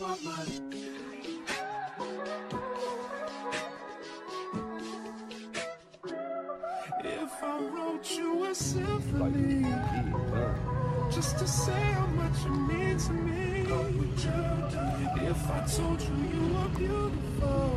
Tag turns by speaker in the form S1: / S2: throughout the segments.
S1: If I wrote you a symphony, just to say how much you mean to me, if I told you you were beautiful,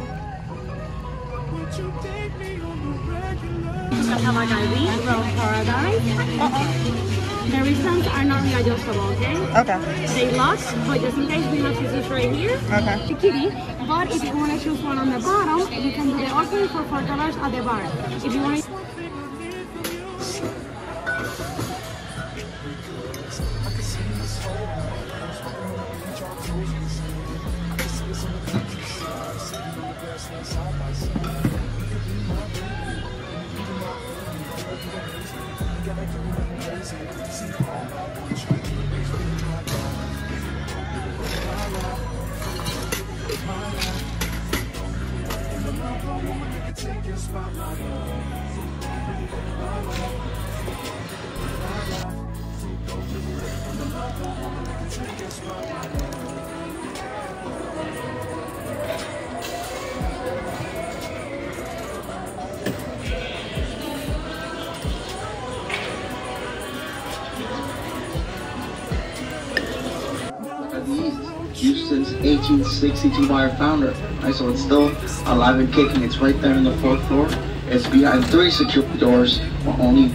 S1: would you date me on the regular?
S2: Casa Bacardi from Paradise. The reasons are not readjustable, okay?
S3: Okay.
S2: They lock, but just in case we lock this right here.
S3: Okay.
S2: The kitty. But if you want to choose one on the bottom, you can do the offering for $4 at the bar. If you want to.
S4: Used since 1862 by our founder. Right, so it's still alive and kicking. It's right there on the 4th floor. It's behind 3 security doors. We're only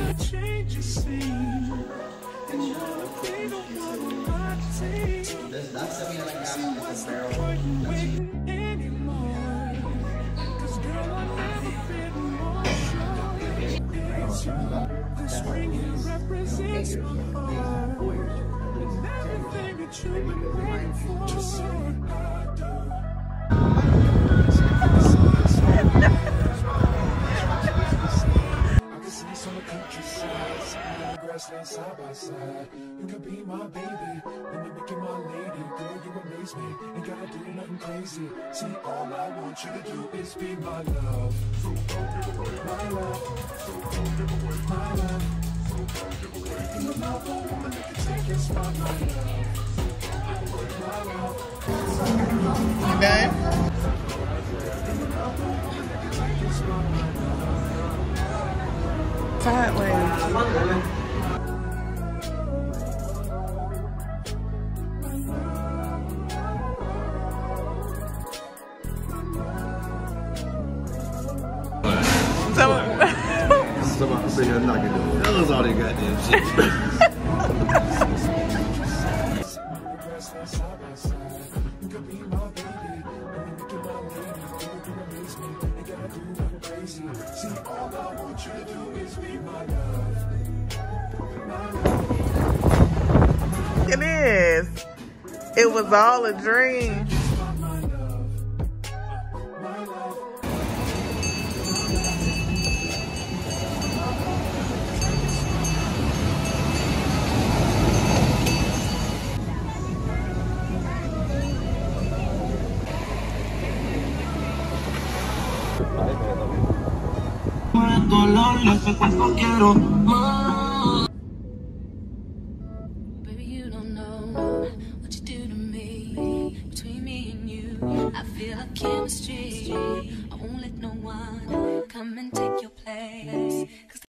S1: side by side. You can be my baby, when you make it my lady. Girl, you amaze me, ain't gotta do nothing crazy. See, all I want you to do is be my love. So don't give away my love. So don't give away my love. So don't give away. You're not the woman that can take your spot, my love. So don't give away my love.
S3: You done? Sideways.
S5: Somebody say you're not gonna do it. That was all they goddamn shit.
S3: It is. It was all a dream.
S6: Baby, you don't know what you do to me. Between me and you, I feel like chemistry. I won't let no one come and take your place.